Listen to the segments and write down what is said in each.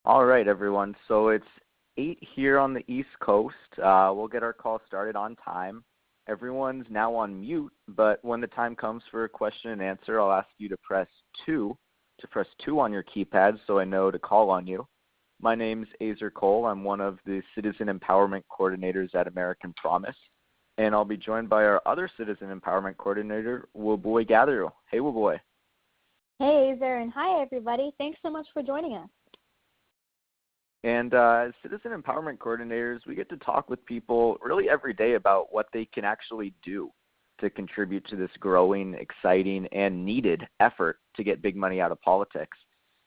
All right, everyone. So it's 8 here on the East Coast. We'll get our call started on time. Everyone's now on mute, but when the time comes for a question and answer, I'll ask you to press 2 on your keypad so I know to call on you. My name's Azer Cole. I'm one of the Citizen Empowerment Coordinators at American Promise, and I'll be joined by our other Citizen Empowerment Coordinator, Wuboi Gatheru. Hey, Wuboi. Hey, Azer, and hi, everybody. Thanks so much for joining us. And as Citizen Empowerment Coordinators, we get to talk with people really every day about what they can actually do to contribute to this growing, exciting, and needed effort to get big money out of politics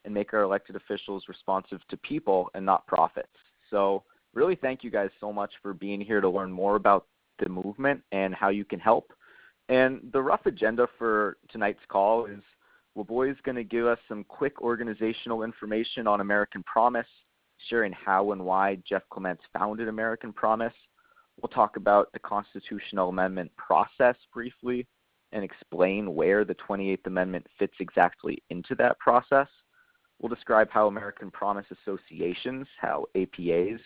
and make our elected officials responsive to people and not profits. So really thank you guys so much for being here to learn more about the movement and how you can help. And the rough agenda for tonight's call is Wuboi is going to give us some quick organizational information on American Promise, sharing how and why Jeff Clements founded American Promise. We'll talk about the constitutional amendment process briefly and explain where the 28th Amendment fits exactly into that process. We'll describe how American Promise associations, how APAs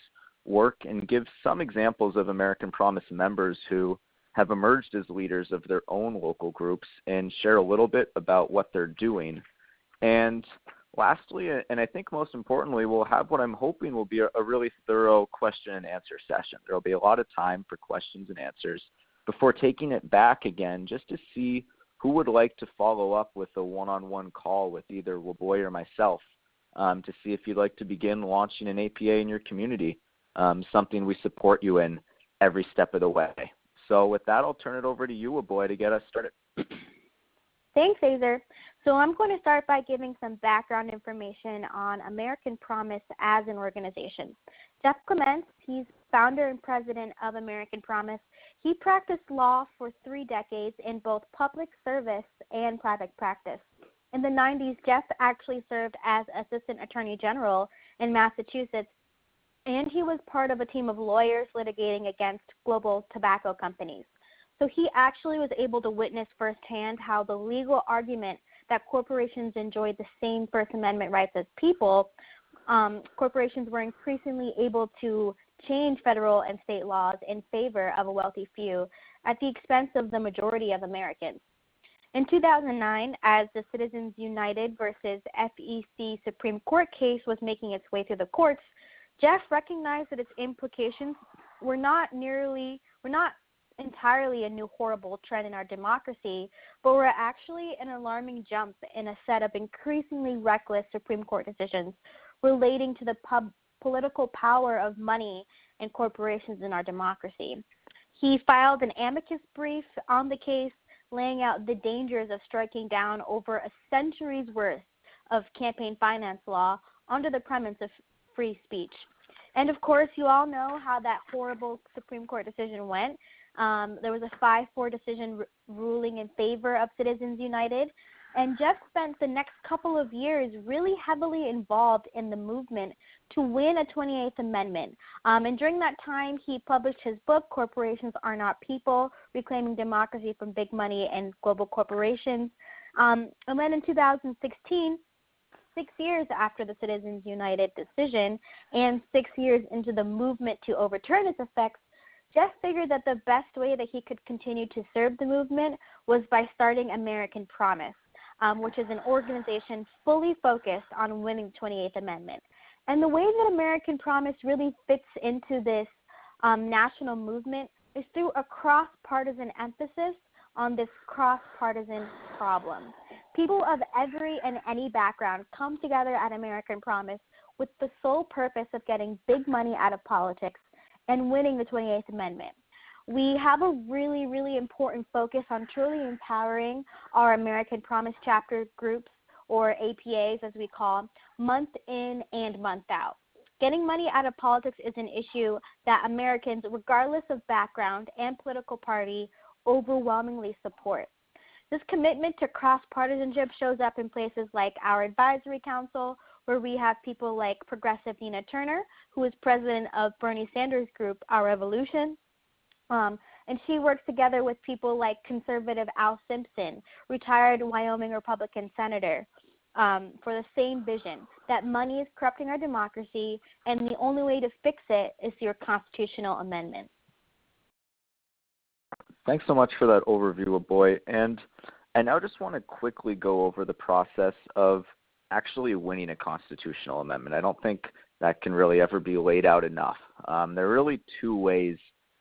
work, and give some examples of American Promise members who have emerged as leaders of their own local groups and share a little bit about what they're doing. And lastly, and I think most importantly, we'll have what I'm hoping will be a really thorough question and answer session. There will be a lot of time for questions and answers before taking it back again just to see who would like to follow up with a one-on-one call with either Wuboi or myself to see if you'd like to begin launching an APA in your community, something we support you in every step of the way. So with that, I'll turn it over to you, Wuboi, to get us started. Thanks, Azer. So I'm going to start by giving some background information on American Promise as an organization. Jeff Clements, he's founder and president of American Promise. He practiced law for 3 decades in both public service and private practice. In the 90s, Jeff actually served as Assistant Attorney General in Massachusetts, and he was part of a team of lawyers litigating against global tobacco companies. So he actually was able to witness firsthand how the legal argument that corporations enjoyed the same First Amendment rights as people, corporations were increasingly able to change federal and state laws in favor of a wealthy few at the expense of the majority of Americans. In 2009, as the Citizens United versus FEC Supreme Court case was making its way through the courts, Jeff recognized that its implications were not entirely a new horrible trend in our democracy, but were actually an alarming jump in a set of increasingly reckless Supreme Court decisions relating to the political power of money and corporations in our democracy. He filed an amicus brief on the case, laying out the dangers of striking down over a century's worth of campaign finance law under the premise of free speech. And of course, you all know how that horrible Supreme Court decision went. There was a 5-4 decision ruling in favor of Citizens United, and Jeff spent the next couple of years really heavily involved in the movement to win a 28th Amendment. And during that time, he published his book, Corporations Are Not People, Reclaiming Democracy from Big Money and Global Corporations. And then in 2016, 6 years after the Citizens United decision and 6 years into the movement to overturn its effects, Jeff figured that the best way that he could continue to serve the movement was by starting American Promise, which is an organization fully focused on winning the 28th Amendment. And the way that American Promise really fits into this national movement is through a cross-partisan emphasis on this cross-partisan problem. People of every and any background come together at American Promise with the sole purpose of getting big money out of politics and winning the 28th Amendment. We have a really, really important focus on truly empowering our American Promise chapter groups, or APAs as we call them, month in and month out. Getting money out of politics is an issue that Americans, regardless of background and political party, overwhelmingly support. This commitment to cross-partisanship shows up in places like our advisory council, where we have people like progressive Nina Turner, who is president of Bernie Sanders' group, Our Revolution. And she works together with people like conservative Al Simpson, retired Wyoming Republican senator, for the same vision, that money is corrupting our democracy, and the only way to fix it is through a constitutional amendment. Thanks so much for that overview, Aboy. And I now just want to quickly go over the process of actually winning a constitutional amendment. I don't think that can really ever be laid out enough. There are really two ways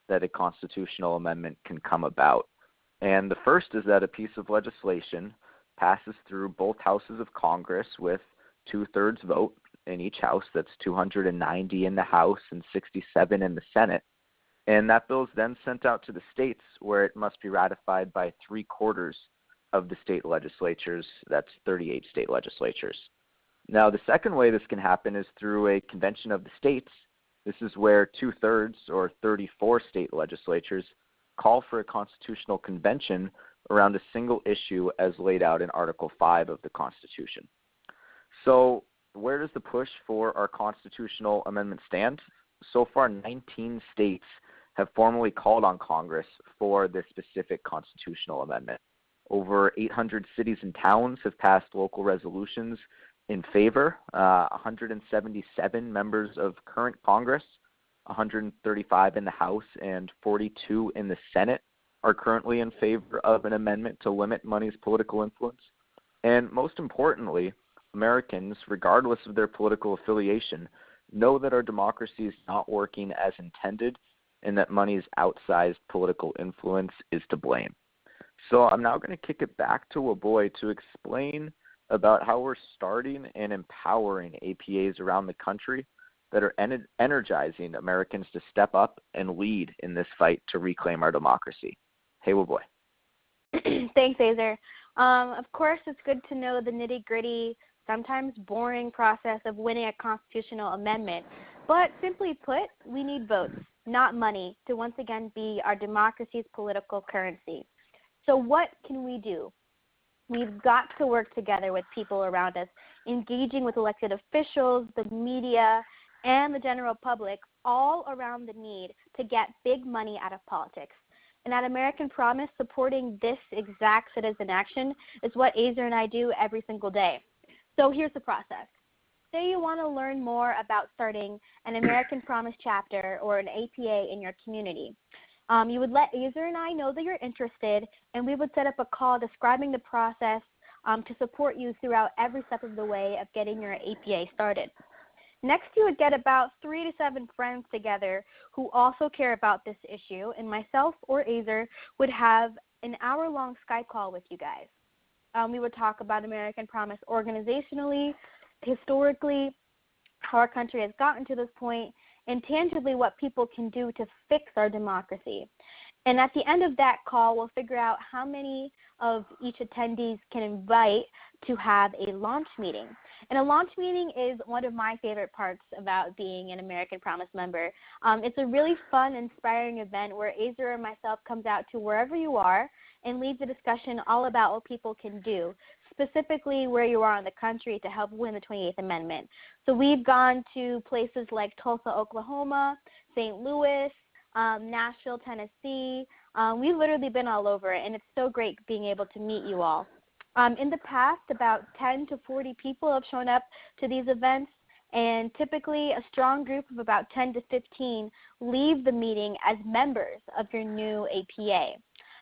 that a constitutional amendment can come about. And the first is that a piece of legislation passes through both houses of Congress with 2/3 vote in each house. That's 290 in the House and 67 in the Senate. And that bill is then sent out to the states, where it must be ratified by 3/4 of the state legislatures. That's 38 state legislatures. Now, the second way this can happen is through a convention of the states. This is where 2/3 or 34 state legislatures call for a constitutional convention around a single issue as laid out in Article 5 of the Constitution. So where does the push for our constitutional amendment stand? So far, 19 states have formally called on Congress for this specific constitutional amendment. Over 800 cities and towns have passed local resolutions in favor. 177 members of current Congress, 135 in the House and 42 in the Senate, are currently in favor of an amendment to limit money's political influence. And most importantly, Americans, regardless of their political affiliation, know that our democracy is not working as intended and that money's outsized political influence is to blame. So I'm now going to kick it back to Aboy to explain about how we're starting and empowering APAs around the country that are energizing Americans to step up and lead in this fight to reclaim our democracy. Hey, Aboy. Thanks, Azer. Of course, it's good to know the nitty-gritty, sometimes boring process of winning a constitutional amendment. But simply put, we need votes, not money, to once again be our democracy's political currency. So what can we do? We've got to work together with people around us, engaging with elected officials, the media, and the general public, all around the need to get big money out of politics. And at American Promise, supporting this exact citizen action is what Azer and I do every single day. So here's the process. Say you want to learn more about starting an American Promise chapter or an APA in your community. You would let Azer and I know that you're interested, and we would set up a call describing the process to support you throughout every step of the way of getting your APA started. Next, you would get about 3 to 7 friends together who also care about this issue, and myself or Azer would have an hour-long Skype call with you guys. We would talk about American Promise organizationally, historically, how our country has gotten to this point, and tangibly what people can do to fix our democracy. And at the end of that call, we'll figure out how many of each attendees can invite to have a launch meeting. And a launch meeting is one of my favorite parts about being an American Promise member. It's a really fun, inspiring event where Azer and myself comes out to wherever you are and leads a discussion all about what people can do, specifically where you are in the country to help win the 28th Amendment. So we've gone to places like Tulsa, Oklahoma, St. Louis, Nashville, Tennessee. We've literally been all over it, and it's so great being able to meet you all. In the past, about 10 to 40 people have shown up to these events, and typically a strong group of about 10 to 15 leave the meeting as members of your new APA.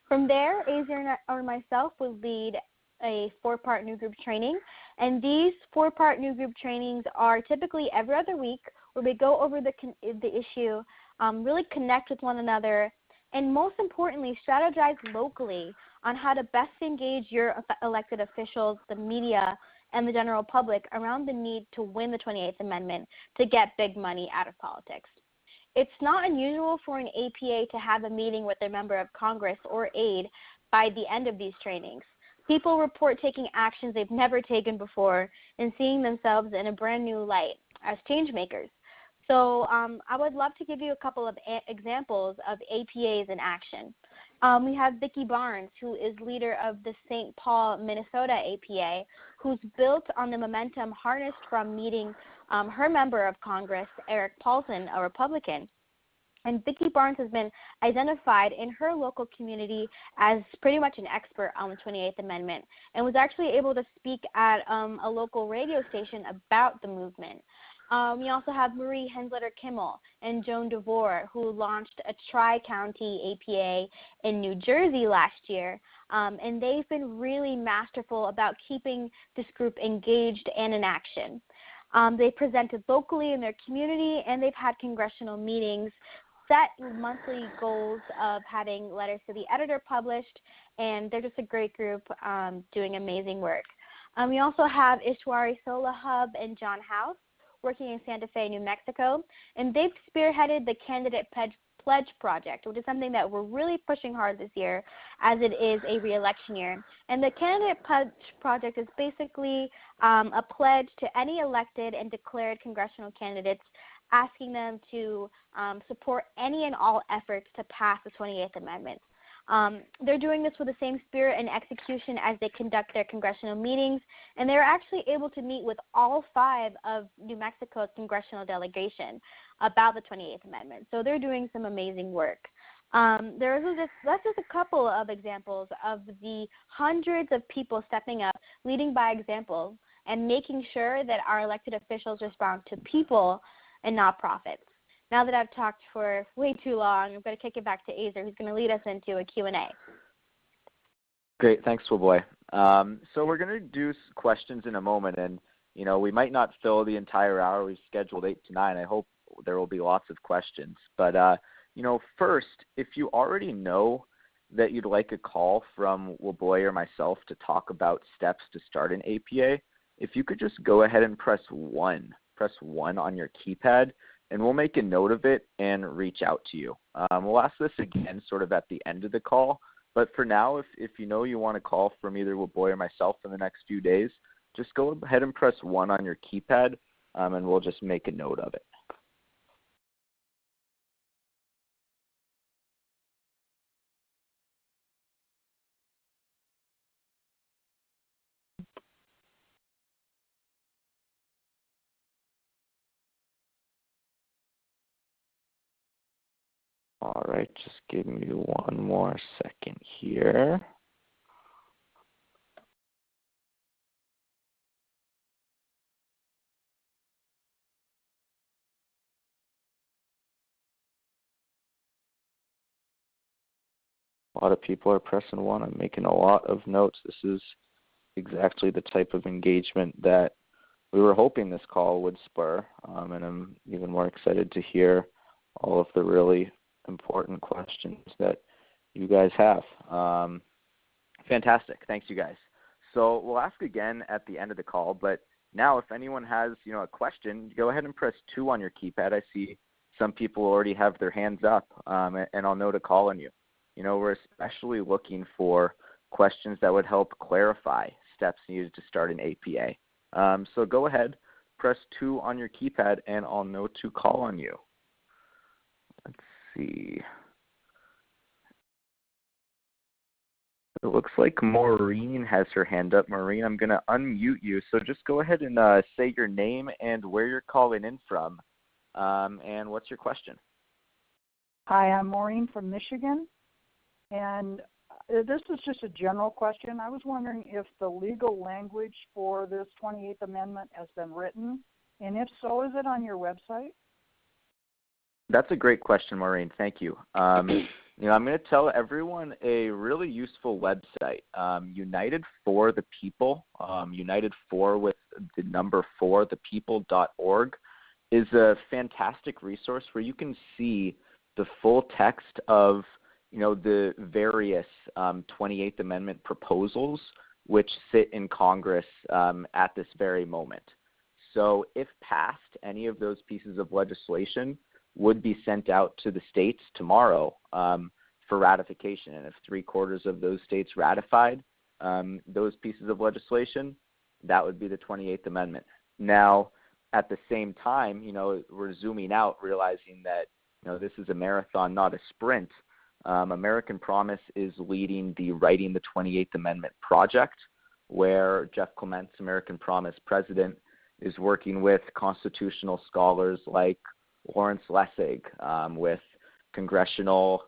From there, Azer or myself will lead a 4-part new group training, and these 4-part new group trainings are typically every other week, where we go over the issue, really connect with one another, and most importantly, strategize locally on how to best engage your elected officials, the media, and the general public around the need to win the 28th Amendment to get big money out of politics. It's not unusual for an APA to have a meeting with a member of Congress or aide by the end of these trainings. People report taking actions they've never taken before and seeing themselves in a brand new light as change makers. So I would love to give you a couple of examples of APAs in action. We have Vicki Barnes, who is leader of the St. Paul, Minnesota APA, who's built on the momentum harnessed from meeting her member of Congress, Eric Paulson, a Republican. And Vicki Barnes has been identified in her local community as pretty much an expert on the 28th Amendment and was actually able to speak at a local radio station about the movement. We also have Marie Hensletter Kimmel and Joan DeVore, who launched a tri-county APA in New Jersey last year. And they've been really masterful about keeping this group engaged and in action. They presented locally in their community, and they've had congressional meetings, set monthly goals of having letters to the editor published, and they're just a great group doing amazing work. We also have Ishwari Solahub and John House working in Santa Fe, New Mexico, and they've spearheaded the Candidate Pledge Project, which is something that we're really pushing hard this year as it is a re-election year. And the Candidate Pledge Project is basically a pledge to any elected and declared congressional candidates, asking them to support any and all efforts to pass the 28th Amendment. They're doing this with the same spirit and execution as they conduct their congressional meetings, and they're actually able to meet with all 5 of New Mexico's congressional delegation about the 28th Amendment. So they're doing some amazing work. That's just a couple of examples of the hundreds of people stepping up, leading by example, and making sure that our elected officials respond to people and not profits. Now that I've talked for way too long, I'm going to kick it back to Azer, who's going to lead us into a Q&A. Great. Thanks, Swuboy. So we're going to do questions in a moment, and, we might not fill the entire hour. We've scheduled 8 to 9. I hope there will be lots of questions. But, first, if you already know that you'd like a call from Swuboy or myself to talk about steps to start an APA, if you could just go ahead and press 1 on your keypad, and we'll make a note of it and reach out to you. We'll ask this again sort of at the end of the call, but for now, if you know you want a call from either Swuboy or myself in the next few days, just go ahead and press 1 on your keypad, and we'll just make a note of it. All right, just give me one more second here. A lot of people are pressing 1. I'm making a lot of notes. This is exactly the type of engagement that we were hoping this call would spur, and I'm even more excited to hear all of the really important questions that you guys have. Fantastic. Thanks, you guys. So we'll ask again at the end of the call, but now if anyone has, a question, go ahead and press 2 on your keypad. I see some people already have their hands up, and I'll know to call on you. We're especially looking for questions that would help clarify steps needed to start an APA. So go ahead, press 2 on your keypad, and I'll know to call on you. Let's see. It looks like Maureen has her hand up. Maureen, I'm going to unmute you. So just go ahead and say your name and where you're calling in from. And what's your question? Hi, I'm Maureen from Michigan. And this is just a general question. I was wondering if the legal language for this 28th Amendment has been written. And if so, is it on your website? That's a great question, Maureen. Thank you. I'm going to tell everyone a really useful website, United for the People, United for with the number 4, thepeople.org, is a fantastic resource where you can see the full text of, the various 28th Amendment proposals which sit in Congress at this very moment. So if passed, any of those pieces of legislation would be sent out to the states tomorrow for ratification. And if 3/4 of those states ratified those pieces of legislation, that would be the 28th Amendment. Now, at the same time, we're zooming out, realizing that, this is a marathon, not a sprint. American Promise is leading the Writing the 28th Amendment project, where Jeff Clements, American Promise president, is working with constitutional scholars like Lawrence Lessig, with congressional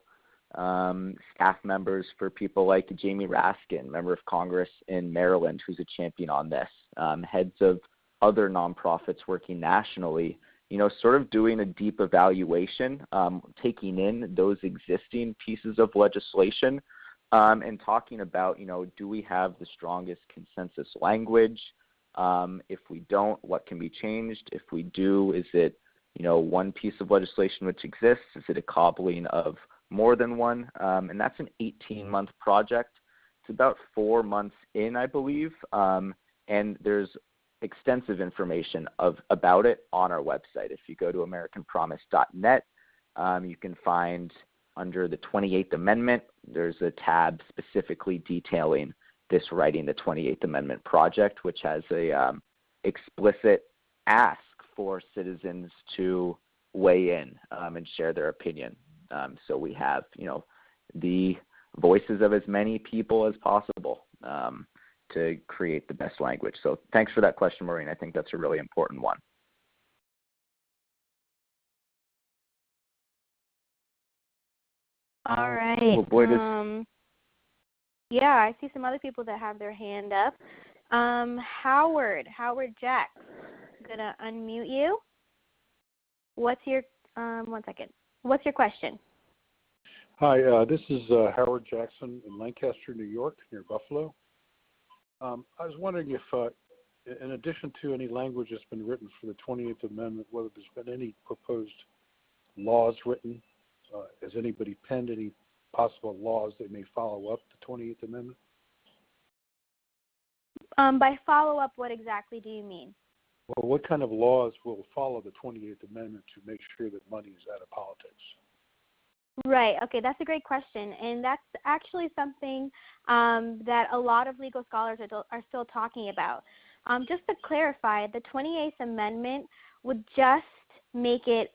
staff members for people like Jamie Raskin, member of Congress in Maryland, who's a champion on this, heads of other nonprofits working nationally, sort of doing a deep evaluation, taking in those existing pieces of legislation, and talking about, do we have the strongest consensus language? If we don't, what can be changed? If we do, is it, one piece of legislation which exists? Is it a cobbling of more than one? And that's an 18-month project. It's about 4 months in, I believe, and there's extensive information about it on our website. If you go to AmericanPromise.net, you can find under the 28th Amendment, there's a tab specifically detailing this Writing the 28th Amendment project, which has a explicit ask for citizens to weigh in and share their opinion. So we have, the voices of as many people as possible to create the best language. So thanks for that question, Maureen. I think that's a really important one. All right. Oh, boy, yeah, I see some other people that have their hand up. Howard Jack, I'm going to unmute you. What's your, one second. What's your question? Hi, this is Howard Jackson in Lancaster, New York, near Buffalo. I was wondering if, in addition to any language that's been written for the 28th Amendment, whether there's been any proposed laws written. Has anybody penned any possible laws that may follow up the 28th Amendment? By follow up, what exactly do you mean? Well, what kind of laws will follow the 28th Amendment to make sure that money is out of politics? Right. Okay, that's a great question, and that's actually something that a lot of legal scholars are still talking about. Just to clarify, the 28th Amendment would just make it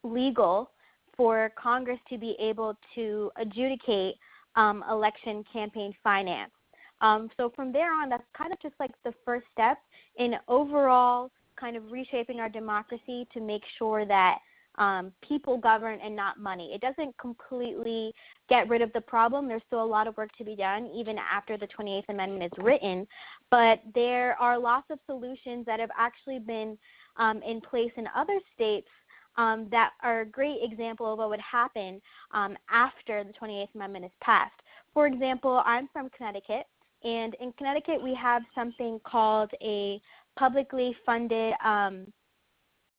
legal for Congress to be able to adjudicate election campaign finance. So from there on, that's kind of just like the first step in overall kind of reshaping our democracy to make sure that people govern and not money. It doesn't completely get rid of the problem. There's still a lot of work to be done even after the 28th Amendment is written, but there are lots of solutions that have actually been in place in other states that are a great example of what would happen after the 28th Amendment is passed. For example, I'm from Connecticut, and in Connecticut we have something called a publicly funded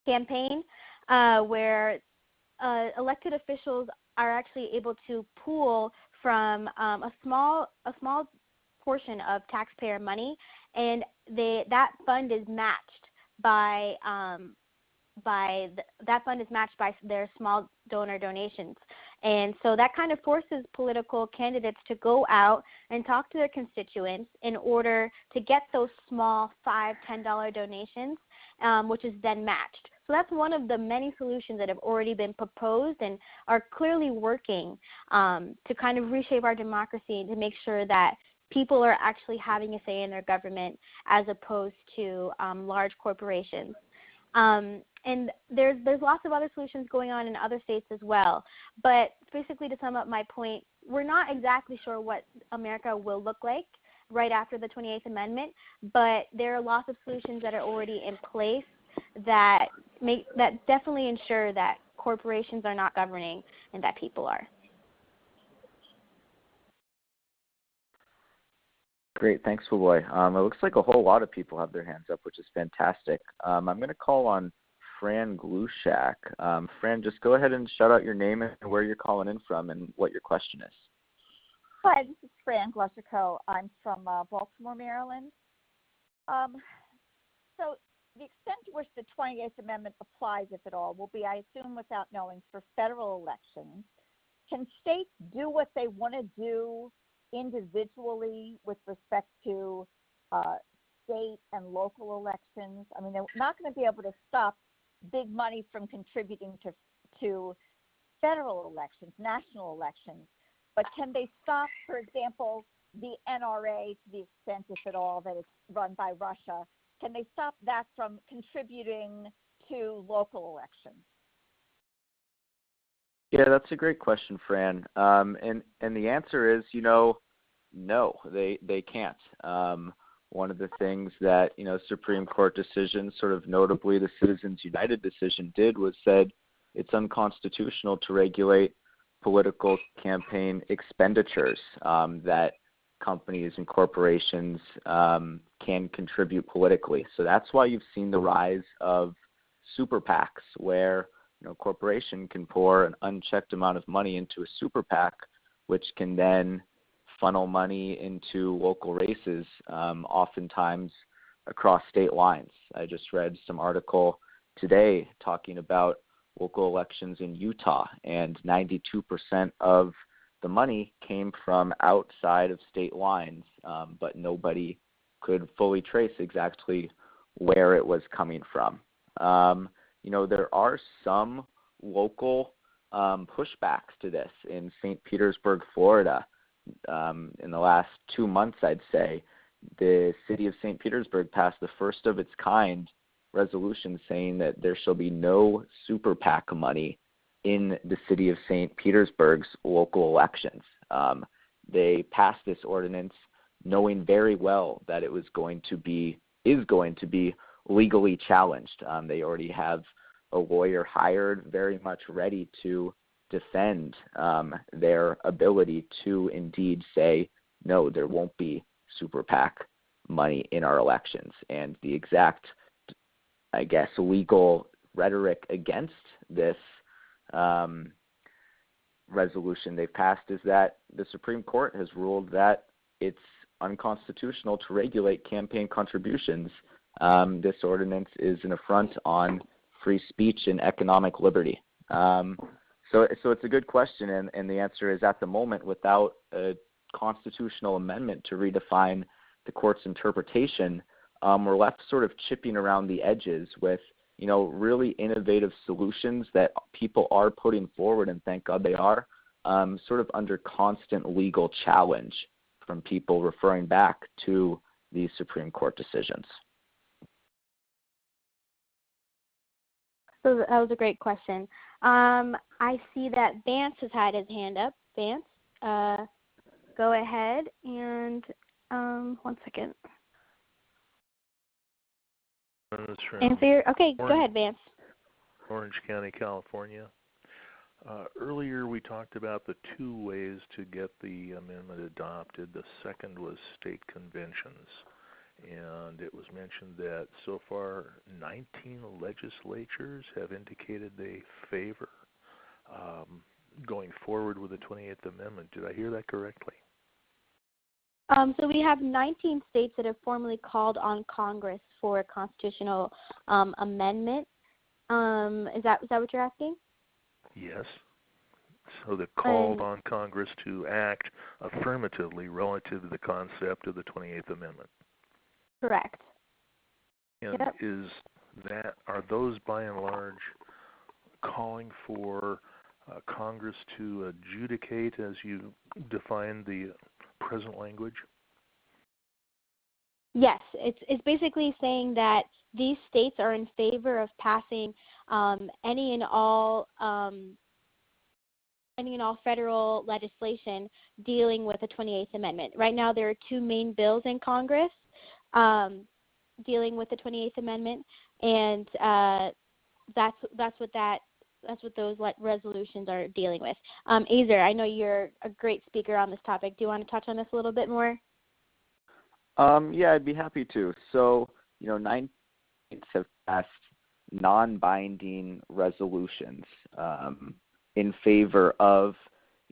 campaign where elected officials are actually able to pool from a small portion of taxpayer money, and that fund is matched by their small donor donations. And so that kind of forces political candidates to go out and talk to their constituents in order to get those small $5, $10 donations, which is then matched. So that's one of the many solutions that have already been proposed and are clearly working to kind of reshape our democracy and to make sure that people are actually having a say in their government as opposed to large corporations. And there's lots of other solutions going on in other states as well. But basically, to sum up my point, we're not exactly sure what America will look like right after the 28th Amendment, but there are lots of solutions that are already in place that definitely ensure that corporations are not governing and that people are. Great, thanks, Fuboy. It looks like a whole lot of people have their hands up, which is fantastic. I'm going to call on Fran Glushak. Fran, just go ahead and shout out your name and where you're calling in from and what your question is. Hi, this is Fran Glushak. I'm from Baltimore, Maryland. So the extent to which the 28th Amendment applies, if at all, will be, I assume without knowing, for federal elections. Can states do what they want to do individually with respect to state and local elections? I mean, they're not going to be able to stop big money from contributing to federal elections, national elections, but can they stop, for example, the NRA to the extent, if at all, that it's run by Russia? Can they stop that from contributing to local elections? Yeah, that's a great question, Fran. And the answer is, no, they can't. One of the things that Supreme Court decisions, sort of notably the Citizens United decision, did was said it's unconstitutional to regulate political campaign expenditures that companies and corporations can contribute politically. So that's why you've seen the rise of super PACs, where a corporation can pour an unchecked amount of money into a super PAC, which can then funnel money into local races, oftentimes across state lines. I just read some article today talking about local elections in Utah, and 92% of the money came from outside of state lines, but nobody could fully trace exactly where it was coming from. There are some local pushbacks to this in St. Petersburg, Florida. In the last 2 months, I'd say, the city of St. Petersburg passed the first of its kind resolution saying that there shall be no super PAC money in the city of St. Petersburg's local elections. They passed this ordinance knowing very well that it is going to be legally challenged. They already have a lawyer hired, very much ready to defend their ability to indeed say, no, there won't be super PAC money in our elections. And the exact, legal rhetoric against this resolution they've passed is that the Supreme Court has ruled that it's unconstitutional to regulate campaign contributions. This ordinance is an affront on free speech and economic liberty. So it's a good question, and the answer is, at the moment, without a constitutional amendment to redefine the court's interpretation, we're left sort of chipping around the edges with really innovative solutions that people are putting forward, and thank God they are, sort of under constant legal challenge from people referring back to these Supreme Court decisions. So that was a great question. I see that Vance has had his hand up. Vance, go ahead and 1 second. Okay, go ahead, Vance. Orange County, California. Earlier we talked about the 2 ways to get the amendment adopted. The second was state conventions. And it was mentioned that so far 19 legislatures have indicated they favor going forward with the 28th Amendment. Did I hear that correctly? So we have 19 states that have formally called on Congress for a constitutional amendment. Is that what you're asking? Yes. So they've called on Congress to act affirmatively relative to the concept of the 28th Amendment. Correct. And are those by and large calling for Congress to adjudicate, as you defined the present language? Yes, it's basically saying that these states are in favor of passing any and all federal legislation dealing with the 28th Amendment. Right now, there are 2 main bills in Congress dealing with the 28th Amendment, and that's what those resolutions are dealing with. Azer, I know you're a great speaker on this topic. Do you want to touch on this a little bit more? Yeah, I'd be happy to. So, 9 states have passed non-binding resolutions in favor of,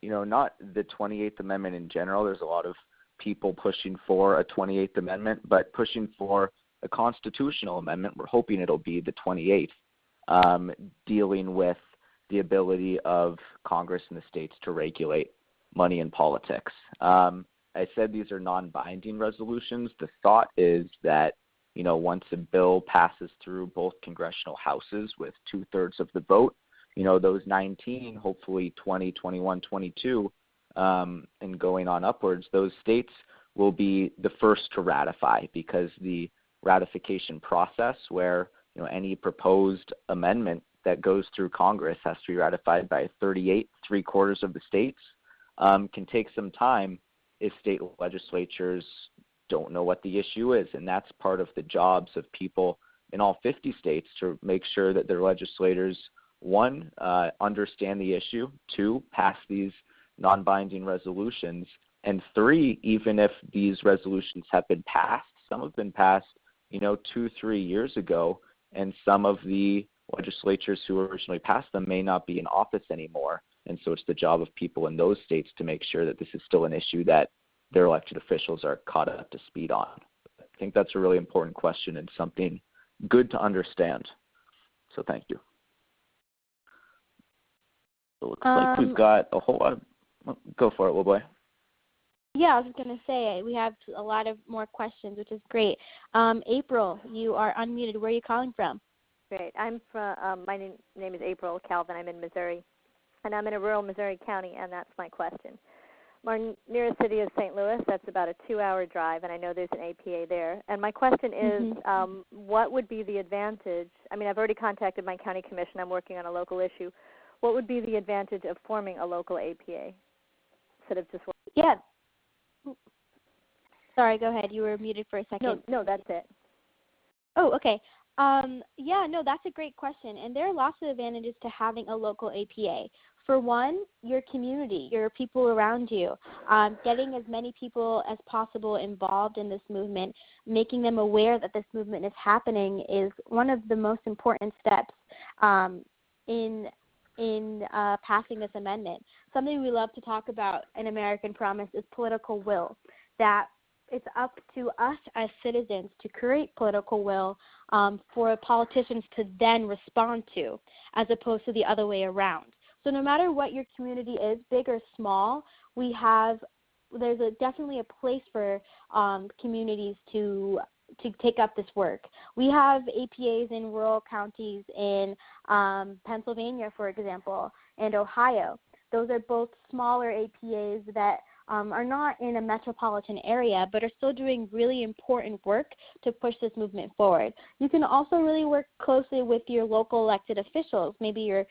not the 28th Amendment in general. There's a lot of people pushing for a 28th Amendment, but pushing for a constitutional amendment. We're hoping it'll be the 28th, dealing with the ability of Congress and the states to regulate money in politics. I said these are non-binding resolutions. The thought is that, once a bill passes through both congressional houses with 2/3 of the vote, those 19, hopefully 20, 21, 22, and going on upwards, those states will be the first to ratify, because the ratification process, where any proposed amendment that goes through Congress has to be ratified by 38, 3/4 of the states, can take some time if state legislatures don't know what the issue is. And that's part of the jobs of people in all 50 states to make sure that their legislators, one, understand the issue, two, pass these non-binding resolutions, and three, even if these resolutions have been passed, some have been passed, 2-3 years ago, and some of the legislatures who originally passed them may not be in office anymore. And so it's the job of people in those states to make sure that this is still an issue that their elected officials are caught up to speed on. I think that's a really important question and something good to understand. So thank you. So it looks like we've got a whole lot of – go for it, Wilboy. Yeah, I was going to say we have a lot of more questions, which is great. April, you are unmuted. Where are you calling from? Great. I'm from. My name is April Calvin. I'm in Missouri, and I'm in a rural Missouri county, and that's my question. My nearest city is St. Louis. That's about a 2-hour drive, and I know there's an APA there. And my question is, what would be the advantage? I mean, I've already contacted my county commission. I'm working on a local issue. What would be the advantage of forming a local APA instead of just? Yeah. Sorry, go ahead. You were muted for a second. No, that's it. Oh, okay. That's a great question. And there are lots of advantages to having a local APA. For one, your community, your people around you, getting as many people as possible involved in this movement, making them aware that this movement is happening is one of the most important steps in passing this amendment. Something we love to talk about in American Promise is political will, that it's up to us as citizens to create political will for politicians to then respond to, as opposed to the other way around. So no matter what your community is, big or small, there's definitely a place for communities to take up this work. We have APAs in rural counties in Pennsylvania, for example, and Ohio. Those are both smaller APAs that are not in a metropolitan area, but are still doing really important work to push this movement forward. You can also really work closely with your local elected officials, maybe your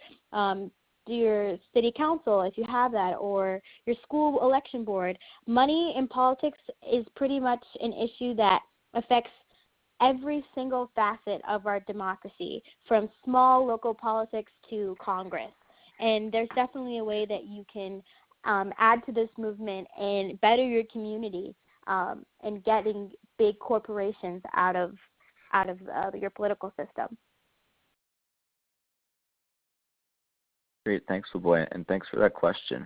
city council, if you have that, or your school election board. Money in politics is pretty much an issue that affects every single facet of our democracy, from small local politics to Congress. And there's definitely a way that you can add to this movement and better your community and getting big corporations out of your political system. Great, thanks, Wilboy, and thanks for that question.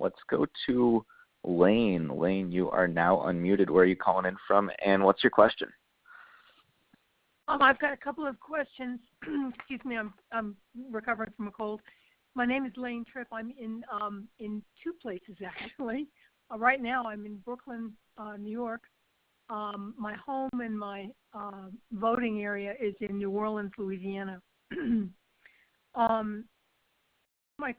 Let's go to Lane. Lane, you are now unmuted. Where are you calling in from, and what's your question? I've got a couple of questions. Excuse me, I'm recovering from a cold. My name is Lane Tripp. I'm in two places, actually. Right now I'm in Brooklyn, New York. My home and my voting area is in New Orleans, Louisiana. My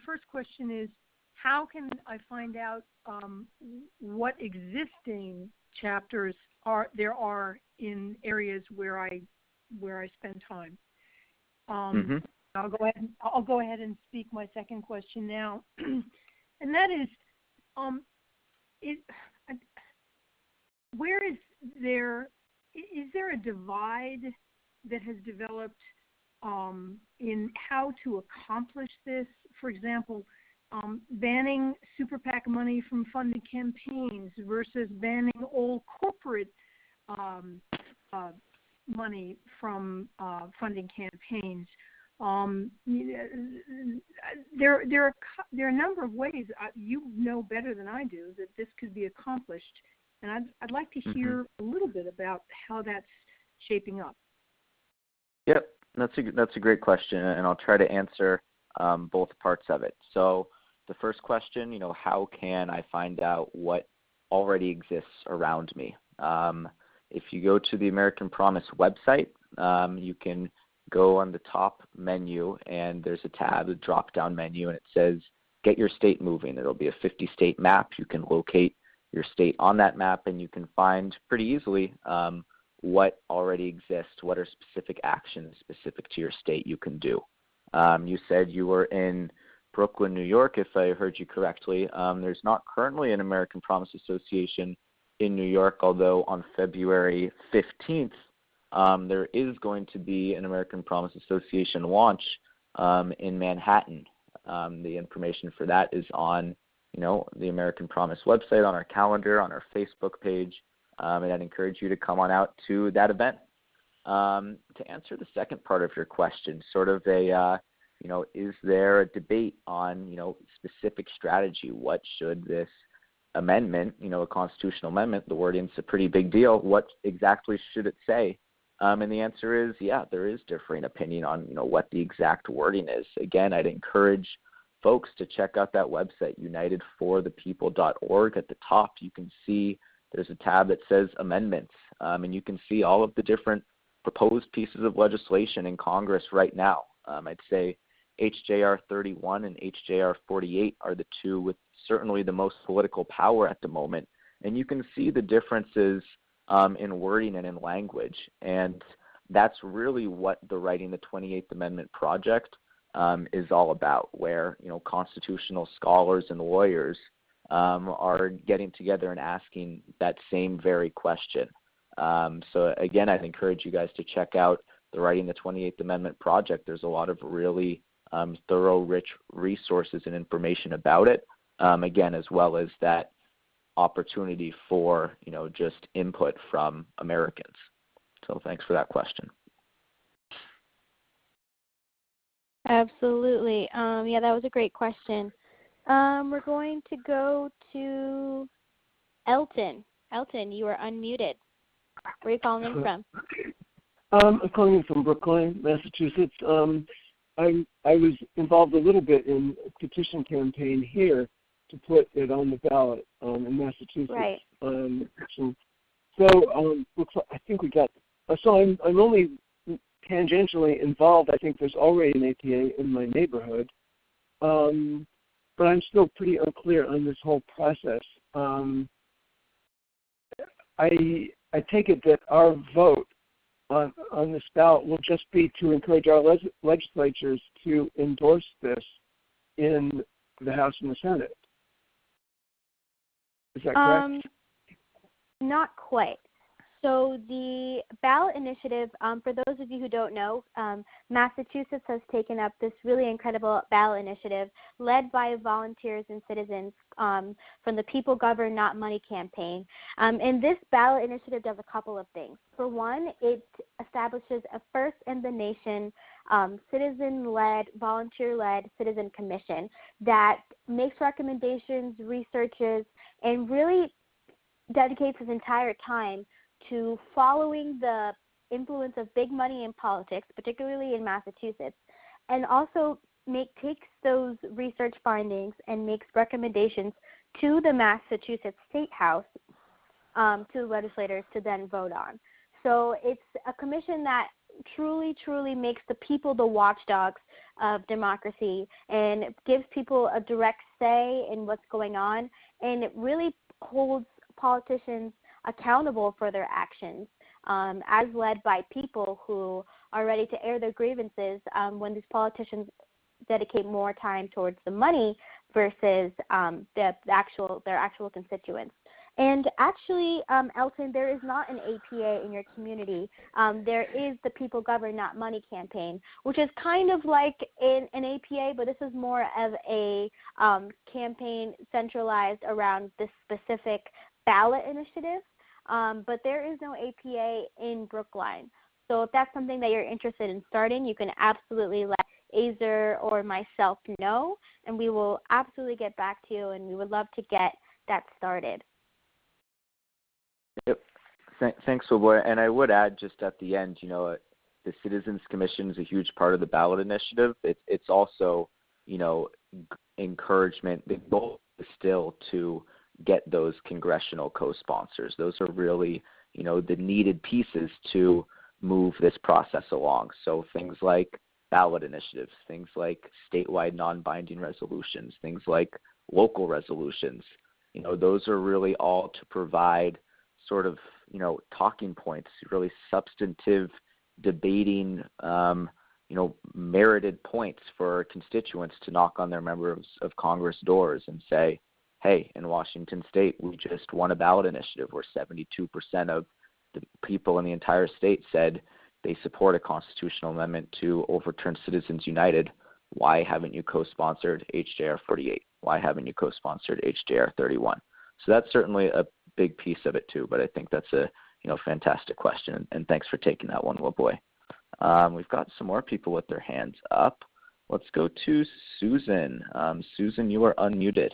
first question is, how can I find out what existing chapters there are in areas where I spend time? I'll go ahead and speak my second question now, and that is, where is there a divide that has developed in how to accomplish this? For example, banning super PAC money from funding campaigns versus banning all corporate money from funding campaigns. There are a number of ways, you know better than I do, that this could be accomplished, and I'd like to hear a little bit about how that's shaping up. Yep, that's a great question, and I'll try to answer both parts of it. So the first question, how can I find out what already exists around me? If you go to the American Promise website, you can go on the top menu, and there's a tab, a drop-down menu, and it says Get Your State Moving. It'll be a 50-state map. You can locate your state on that map, and you can find pretty easily what already exists, what are specific actions specific to your state you can do. You said you were in Brooklyn, New York, if I heard you correctly. There's not currently an American Promise Association in New York, although on February 15th, there is going to be an American Promise Association launch in Manhattan. The information for that is on, the American Promise website, on our calendar, on our Facebook page, and I'd encourage you to come on out to that event. To answer the second part of your question, sort of is there a debate on, specific strategy? What should this amendment, a constitutional amendment, the wording's a pretty big deal. What exactly should it say? And the answer is, yeah, there is differing opinion on, what the exact wording is. Again, I'd encourage folks to check out that website, unitedforthepeople.org. At the top, you can see there's a tab that says amendments, and you can see all of the different proposed pieces of legislation in Congress right now. I'd say HJR 31 and HJR 48 are the two with certainly the most political power at the moment. And you can see the differences in wording and in language. And that's really what the Writing the 28th Amendment project is all about, where, constitutional scholars and lawyers are getting together and asking that same very question. So again, I'd encourage you guys to check out the Writing the 28th Amendment project. There's a lot of really thorough, rich resources and information about it, again, as well as that opportunity for, just input from Americans. So thanks for that question. Absolutely. Yeah, that was a great question. We're going to go to Elton. Elton, you are unmuted. Where are you calling in from? I'm calling in from Brookline, Massachusetts. I was involved a little bit in a petition campaign here to put it on the ballot in Massachusetts. Right. Looks like I think we got. So I'm only tangentially involved. I think there's already an APA in my neighborhood, but I'm still pretty unclear on this whole process. I take it that our vote on this ballot will just be to encourage our legislatures to endorse this in the House and the Senate. Is that correct? Not quite. So the ballot initiative, for those of you who don't know, Massachusetts has taken up this really incredible ballot initiative led by volunteers and citizens from the People Govern Not Money campaign. And this ballot initiative does a couple of things. For one, it establishes a first-in-the-nation citizen-led, volunteer-led citizen commission that makes recommendations, researches, and really dedicates its entire time to following the influence of big money in politics, particularly in Massachusetts, and also takes those research findings and makes recommendations to the Massachusetts State House, to the legislators to then vote on. So it's a commission that truly, truly makes the people the watchdogs of democracy and gives people a direct say in what's going on, and it really holds politicians accountable for their actions, as led by people who are ready to air their grievances when these politicians dedicate more time towards the money versus their actual constituents. And actually, Elton, there is not an APA in your community. There is the People Govern Not Money campaign, which is kind of like an APA, but this is more of a campaign centralized around this specific ballot initiative. But there is no APA in Brookline. So if that's something that you're interested in starting, you can absolutely let Azer or myself know, and we will absolutely get back to you, and we would love to get that started. Yep. Thanks, Soboy. And I would add just at the end, the Citizens Commission is a huge part of the ballot initiative. It's also, encouragement. The goal is still to get those congressional co-sponsors. Those are really, the needed pieces to move this process along. So things like ballot initiatives, things like statewide non-binding resolutions, things like local resolutions, those are really all to provide sort of, talking points, really substantive debating merited points for constituents to knock on their members of Congress doors and say, hey, in Washington State, we just won a ballot initiative where 72% of the people in the entire state said they support a constitutional amendment to overturn Citizens United. Why haven't you co-sponsored HJR 48? Why haven't you co-sponsored HJR 31? So that's certainly a big piece of it too, but I think that's a fantastic question, and thanks for taking that one, Will Boy. We've got some more people with their hands up. Let's go to Susan. Susan, you are unmuted.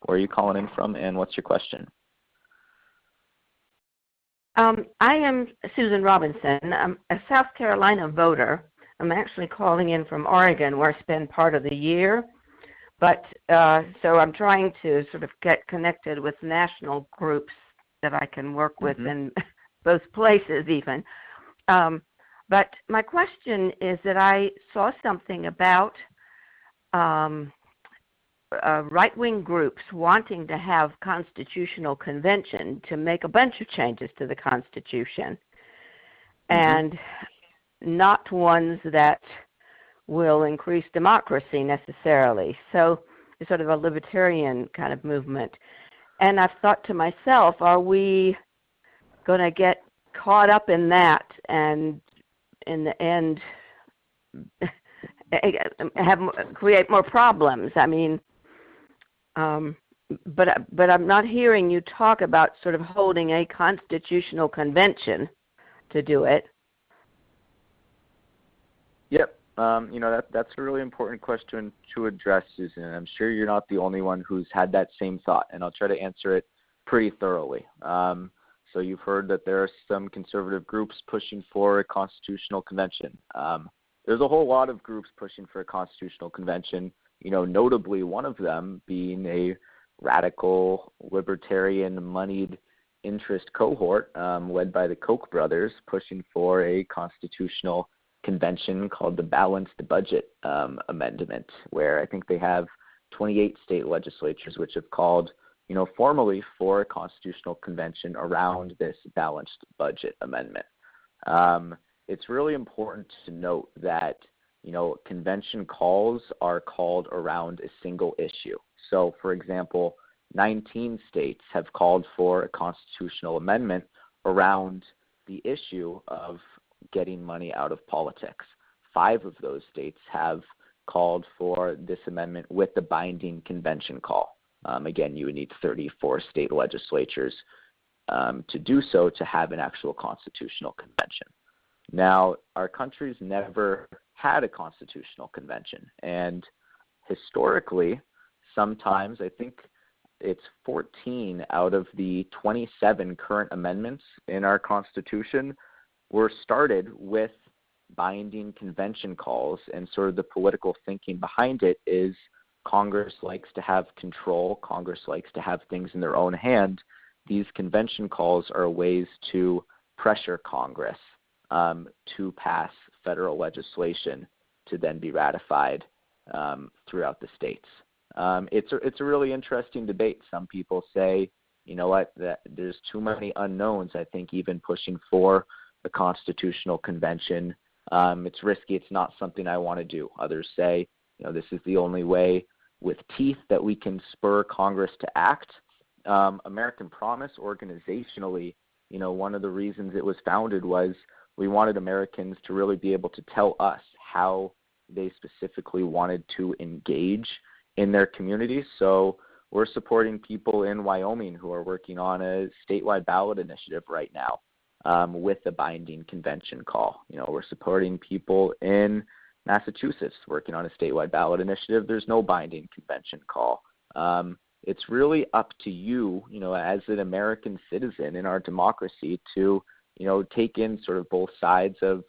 Where are you calling in from, and what's your question? I am Susan Robinson. I'm a South Carolina voter. I'm actually calling in from Oregon, where I spend part of the year. But so I'm trying to sort of get connected with national groups that I can work with in both places even. But my question is that I saw something about right-wing groups wanting to have constitutional convention to make a bunch of changes to the Constitution, and not ones that will increase democracy necessarily. So it's sort of a libertarian kind of movement. And I've thought to myself, are we going to get caught up in that and in the end create more problems? I mean, but I'm not hearing you talk about sort of holding a constitutional convention to do it. Yep. That's a really important question to address, Susan. I'm sure you're not the only one who's had that same thought, and I'll try to answer it pretty thoroughly. So you've heard that there are some conservative groups pushing for a constitutional convention. There's a whole lot of groups pushing for a constitutional convention, notably one of them being a radical, libertarian, moneyed interest cohort led by the Koch brothers pushing for a constitutional convention called the Balanced Budget Amendment, where I think they have 28 state legislatures which have called, formally for a constitutional convention around this Balanced Budget Amendment. It's really important to note that convention calls are called around a single issue. So, for example, 19 states have called for a constitutional amendment around the issue of getting money out of politics. 5 of those states have called for this amendment with the binding convention call. Again, you would need 34 state legislatures to do so to have an actual constitutional convention. Now, our country's never had a constitutional convention, and historically, sometimes I think it's 14 out of the 27 current amendments in our Constitution were started with binding convention calls, and sort of the political thinking behind it is Congress likes to have control, Congress likes to have things in their own hand. These convention calls are ways to pressure Congress to pass federal legislation to then be ratified throughout the states. It's a really interesting debate. Some people say, that there's too many unknowns. I think even pushing for a constitutional convention, it's risky. It's not something I want to do. Others say, this is the only way with teeth that we can spur Congress to act. American Promise organizationally, one of the reasons it was founded was we wanted Americans to really be able to tell us how they specifically wanted to engage in their communities. So we're supporting people in Wyoming who are working on a statewide ballot initiative right now with a binding convention call. We're supporting people in Massachusetts working on a statewide ballot initiative. There's no binding convention call. It's really up to you, as an American citizen in our democracy to, take in sort of both sides of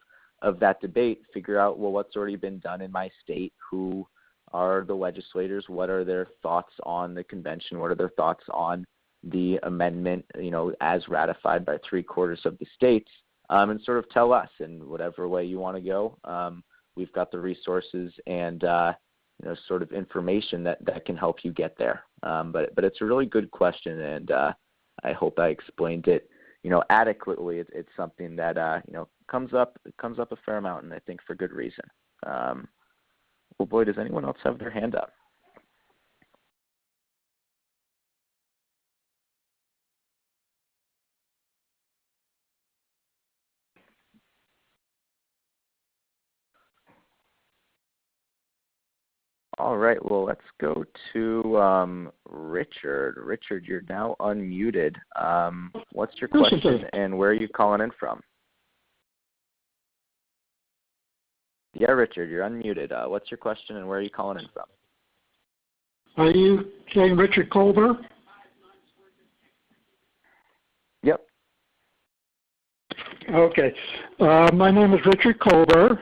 that debate, figure out, well, what's already been done in my state, who are the legislators, what are their thoughts on the convention, what are their thoughts on the amendment, as ratified by 3/4 of the states, and sort of tell us in whatever way you want to go. We've got the resources and sort of information that can help you get there. But it's a really good question, and I hope I explained it adequately. It's something that comes up a fair amount, and I think for good reason. Well, boy, does anyone else have their hand up? All right, well, let's go to Richard. Richard, you're now unmuted. What's your question and where are you calling in from? Yeah, Richard, you're unmuted. What's your question and where are you calling in from? Are you saying Richard Colbert? Yep. Okay. My name is Richard Colbert.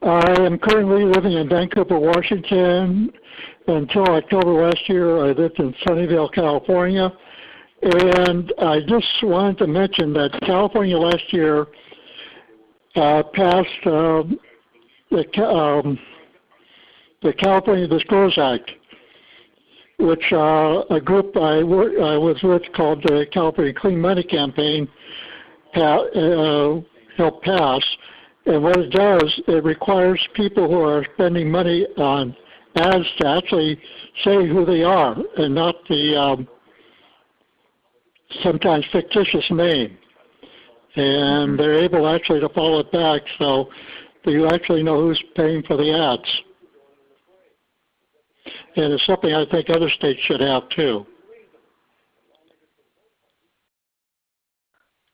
I am currently living in Vancouver, Washington. Until October last year, I lived in Sunnyvale, California. And I just wanted to mention that California last year passed the California Disclose Act, which a group I was with called the California Clean Money Campaign helped pass. And what it does, it requires people who are spending money on ads to actually say who they are and not the sometimes fictitious name. And they're able actually to follow it back so that you actually know who's paying for the ads. And it's something I think other states should have too.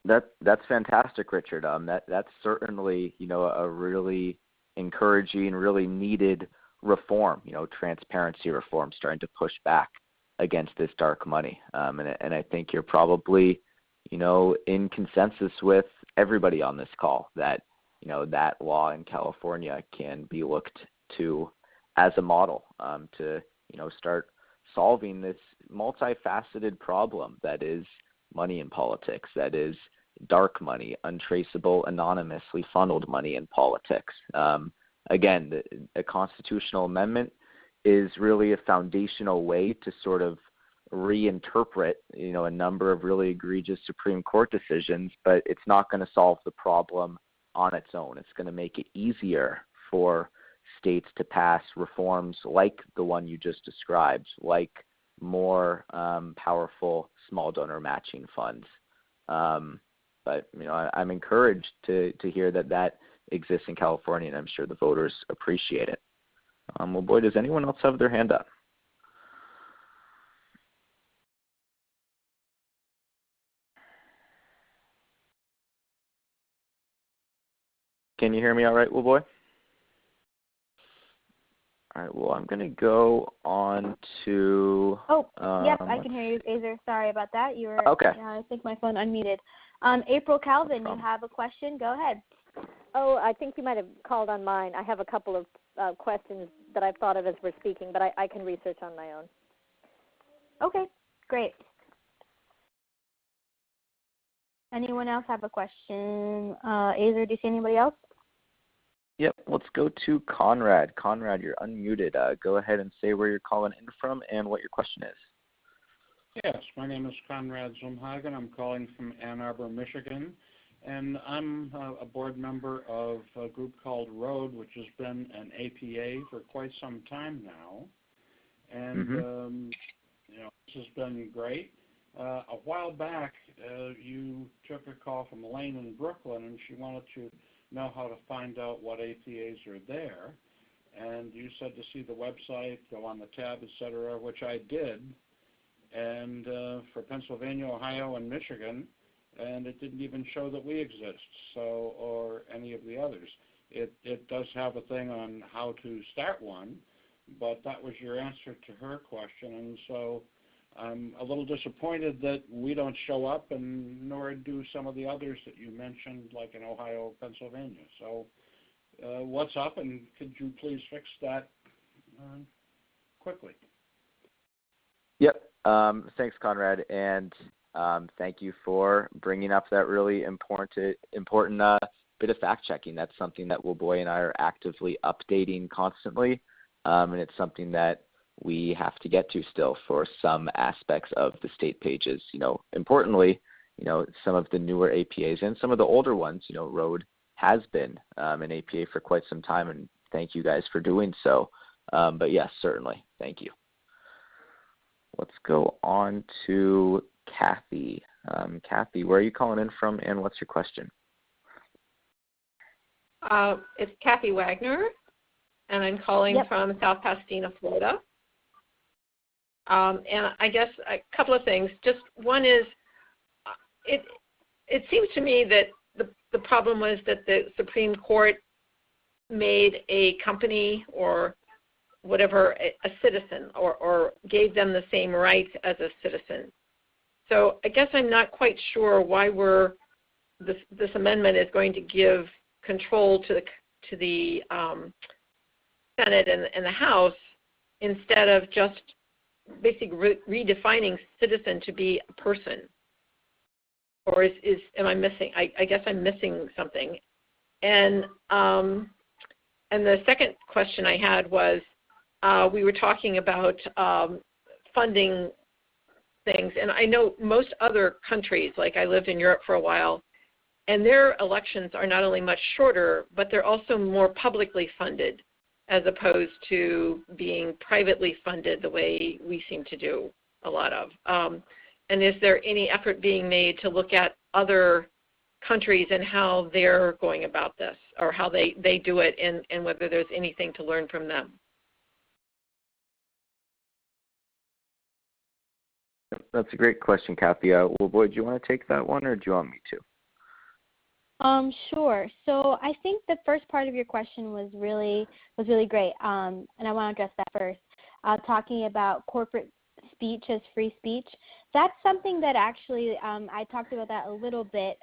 That's fantastic, Richard. That's certainly, a really encouraging, really needed reform. Transparency reform, starting to push back against this dark money. And I think you're probably, in consensus with everybody on this call that, that law in California can be looked to as a model to, start solving this multifaceted problem that is money in politics, that is dark money, untraceable, anonymously funneled money in politics. Again, a constitutional amendment is really a foundational way to sort of reinterpret, a number of really egregious Supreme Court decisions, but it's not going to solve the problem on its own. It's going to make it easier for states to pass reforms like the one you just described, like more powerful small donor matching funds. But I'm encouraged to hear that exists in California, and I'm sure the voters appreciate it. Well, boy, does anyone else have their hand up? Can you hear me all right, well, boy? All right, well, I'm going to go on to... Yes, I can hear you, Azer. Sorry about that. You were... Okay. I think my phone unmuted. April Calvin, you have a question? Go ahead. Oh, I think you might have called on mine. I have a couple of questions that I've thought of as we're speaking, but I can research on my own. Okay, great. Anyone else have a question? Azer, do you see anybody else? Yep, let's go to Conrad. Conrad, you're unmuted. Go ahead and say where you're calling in from and what your question is. Yes, my name is Conrad Zumhagen. I'm calling from Ann Arbor, Michigan, and I'm a board member of a group called ROAD, which has been an APA for quite some time now. And, this has been great. A while back, you took a call from Elaine in Brooklyn, and she wanted to know how to find out what APAs are there. And you said to see the website, go on the tab, etc., which I did. And for Pennsylvania, Ohio, and Michigan, and it didn't even show that we exist, or any of the others. It does have a thing on how to start one, but that was your answer to her question, and so I'm a little disappointed that we don't show up, and nor do some of the others that you mentioned, like in Ohio, Pennsylvania. So what's up, and could you please fix that quickly? Yep. Thanks, Conrad, and thank you for bringing up that really important bit of fact-checking. That's something that Boy and I are actively updating constantly, and it's something that we have to get to still for some aspects of the state pages. Importantly, some of the newer APAs and some of the older ones, ROAD has been an APA for quite some time, and thank you guys for doing so. But yes, certainly. Thank you. Let's go on to Kathy. Kathy, where are you calling in from, and what's your question? It's Kathy Wagner, and I'm calling from South Pasadena, Florida. And I guess a couple of things. Just one is, it seems to me that the problem was that the Supreme Court made a company or whatever a citizen, or gave them the same rights as a citizen. So I guess I'm not quite sure why this amendment is going to give control to the Senate and the House instead of just basically redefining citizen to be a person. Or am I missing? I guess I'm missing something. And the second question I had was, we were talking about funding things, and I know most other countries, like I lived in Europe for a while, and their elections are not only much shorter, but they're also more publicly funded as opposed to being privately funded the way we seem to do a lot of. And is there any effort being made to look at other countries and how they're going about this, or how they do it, and whether there's anything to learn from them? That's a great question, Kathy. Well, Boyd, do you want to take that one, or do you want me to? Sure. So I think the first part of your question was really great, and I want to address that first. Talking about corporate speech as free speech, that's something that actually I talked about that a little bit,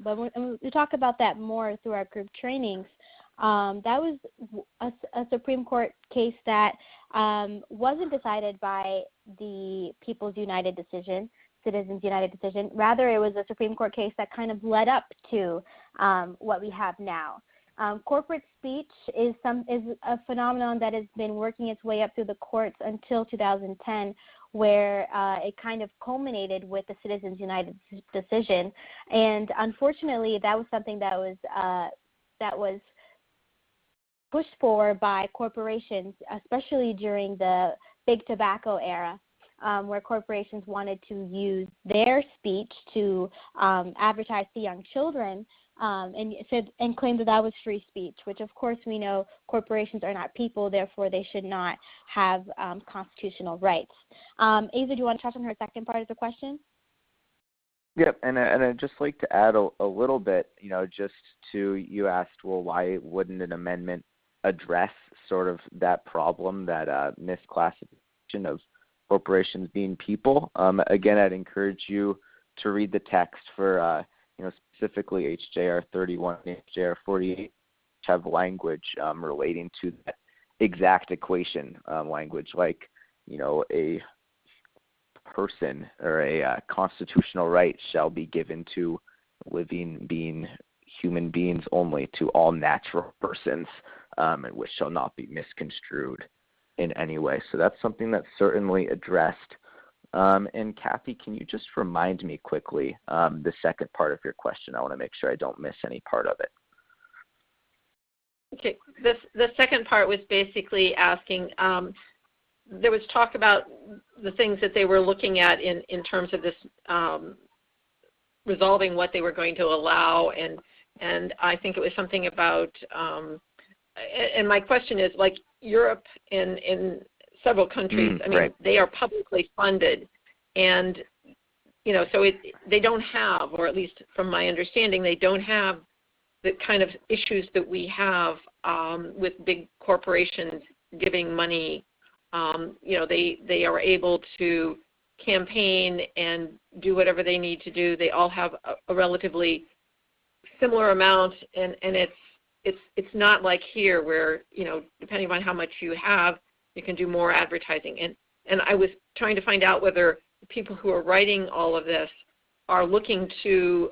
but we talk about that more through our group trainings. That was a Supreme Court case that wasn't decided by the People's United decision, Citizens United decision. Rather, it was a Supreme Court case that kind of led up to what we have now. Corporate speech is a phenomenon that has been working its way up through the courts until 2010, where it kind of culminated with the Citizens United decision. And unfortunately, that was something that was pushed forward by corporations, especially during the big tobacco era, where corporations wanted to use their speech to advertise to young children, and claimed that was free speech, which of course we know corporations are not people, therefore they should not have constitutional rights. Asa, do you want to touch on her second part of the question? Yep, and I'd just like to add a little bit, just to, you asked, well, why wouldn't an amendment address sort of that problem, that misclassification of corporations being people? Again, I'd encourage you to read the text for, specifically HJR 31 and HJR 48, which have language relating to that exact equation, language like, a person or a constitutional right shall be given to human beings only, to all natural persons, and which shall not be misconstrued in any way. So that's something that's certainly addressed. And Kathy, can you just remind me quickly the second part of your question? I want to make sure I don't miss any part of it. Okay, the second part was basically asking, there was talk about the things that they were looking at in terms of this resolving what they were going to allow, and I think it was something about, and my question is, like Europe in several countries, right. They are publicly funded, and so they don't have, or at least from my understanding, they don't have the kind of issues that we have with big corporations giving money. They are able to campaign and do whatever they need to do. They all have a relatively similar amount, and it's not like here where, depending on how much you have, you can do more advertising. And I was trying to find out whether the people who are writing all of this are looking to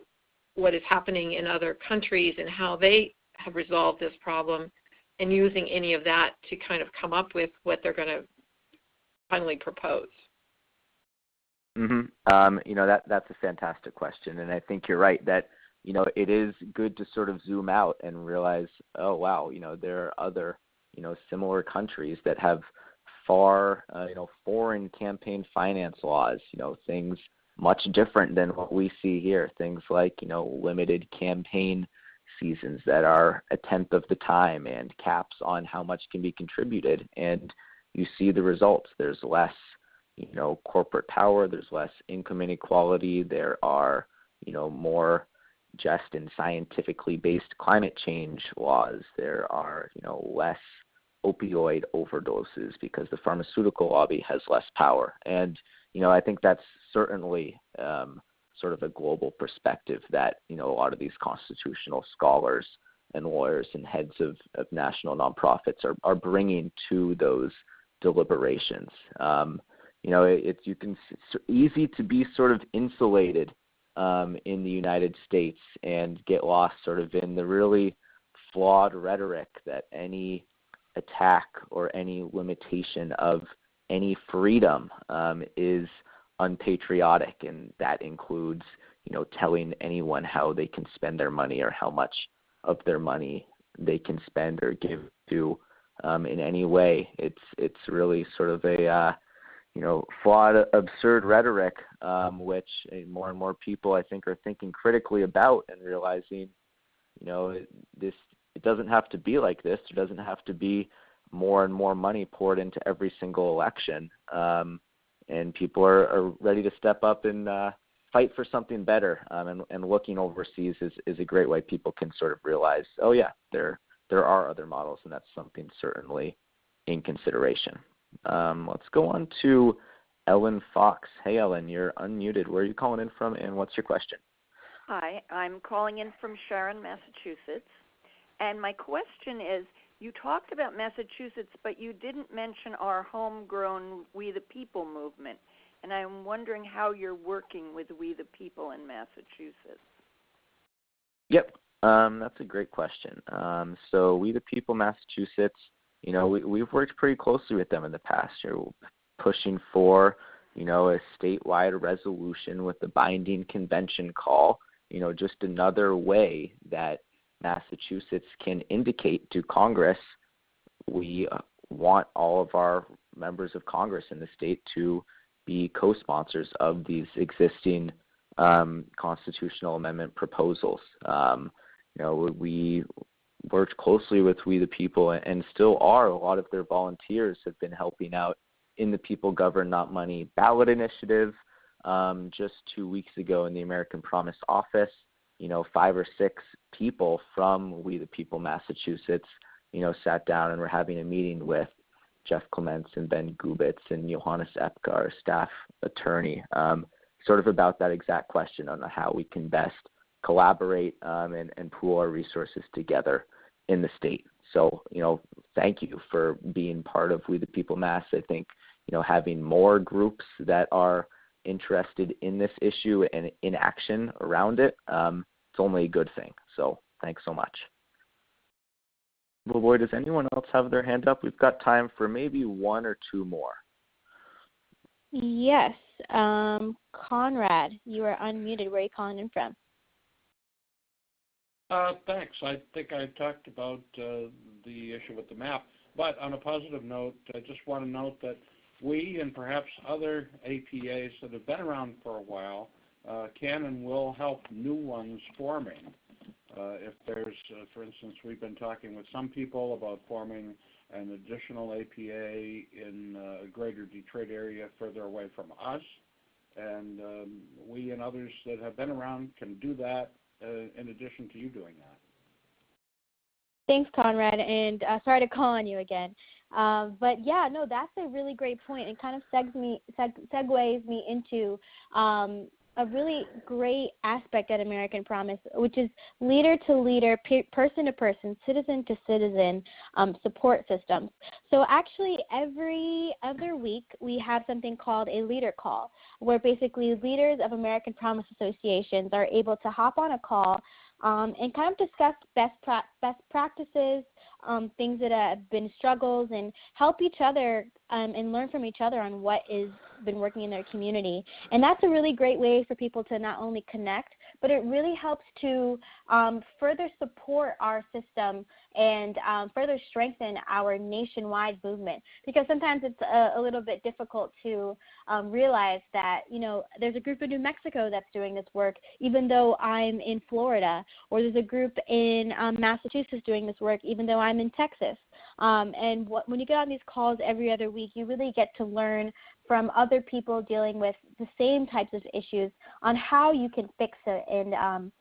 what is happening in other countries and how they have resolved this problem, and using any of that to kind of come up with what they're going to finally propose. That's a fantastic question, and I think you're right that it is good to sort of zoom out and realize, oh wow, there are other similar countries that have far, foreign campaign finance laws, things much different than what we see here. Things like, limited campaign seasons that are a tenth of the time and caps on how much can be contributed. And you see the results. There's less, corporate power. There's less income inequality. There are, more just and scientifically based climate change laws. There are, less opioid overdoses because the pharmaceutical lobby has less power. And, I think that's certainly sort of a global perspective that, a lot of these constitutional scholars and lawyers and heads of national nonprofits are bringing to those deliberations. It's easy to be sort of insulated in the United States and get lost sort of in the really flawed rhetoric that any attack or any limitation of any freedom is unpatriotic, and that includes, telling anyone how they can spend their money or how much of their money they can spend or give to in any way. It's really sort of a flawed, absurd rhetoric, which more and more people, I think, are thinking critically about and realizing, it doesn't have to be like this. There doesn't have to be more and more money poured into every single election. And people are ready to step up and fight for something better. And looking overseas is a great way people can sort of realize, oh yeah, there are other models, and that's something certainly in consideration. Let's go on to Ellen Fox. Hey, Ellen, you're unmuted. Where are you calling in from, and what's your question? Hi, I'm calling in from Sharon, Massachusetts. And my question is, you talked about Massachusetts, but you didn't mention our homegrown We the People movement. And I'm wondering how you're working with We the People in Massachusetts. Yep, that's a great question. So We the People Massachusetts, we've worked pretty closely with them in the past. We're pushing for, a statewide resolution with the binding convention call, just another way that Massachusetts can indicate to Congress we want all of our members of Congress in the state to be co-sponsors of these existing constitutional amendment proposals. We worked closely with We the People and still are. A lot of their volunteers have been helping out in the People Govern Not Money ballot initiative. Just 2 weeks ago in the American Promise office, 5 or 6 people from We the People Massachusetts, sat down and were having a meeting with Jeff Clements and Ben Gubitz and Johannes Epgar, staff attorney, sort of about that exact question on how we can best collaborate and pool our resources together in the state. So, thank you for being part of We the People Mass. I think, having more groups that are interested in this issue and in action around it, it's only a good thing. So thanks so much. Well, boy, does anyone else have their hand up? We've got time for maybe 1 or 2 more. Yes. Conrad, you are unmuted. Where are you calling in from? Thanks. I think I talked about the issue with the map. But on a positive note, I just want to note that we and perhaps other APAs that have been around for a while can and will help new ones forming. If there's, for instance, we've been talking with some people about forming an additional APA in a greater Detroit area further away from us. And we and others that have been around can do that in addition to you doing that. Thanks, Conrad, and sorry to call on you again. But yeah, no, that's a really great point. It kind of segues me into a really great aspect at American Promise, which is leader-to-leader, person-to-person, citizen-to-citizen support systems. So actually every other week we have something called a leader call, where basically leaders of American Promise associations are able to hop on a call and kind of discuss best practices, things that have been struggles, and help each other and learn from each other on what is been working in their community. And that's a really great way for people to not only connect, but it really helps to further support our system and further strengthen our nationwide movement. Because sometimes it's a little bit difficult to realize that, there's a group in New Mexico that's doing this work, even though I'm in Florida, or there's a group in Massachusetts doing this work, even though I'm in Texas. And when you get on these calls every other week, you really get to learn from other people dealing with the same types of issues on how you can fix it. And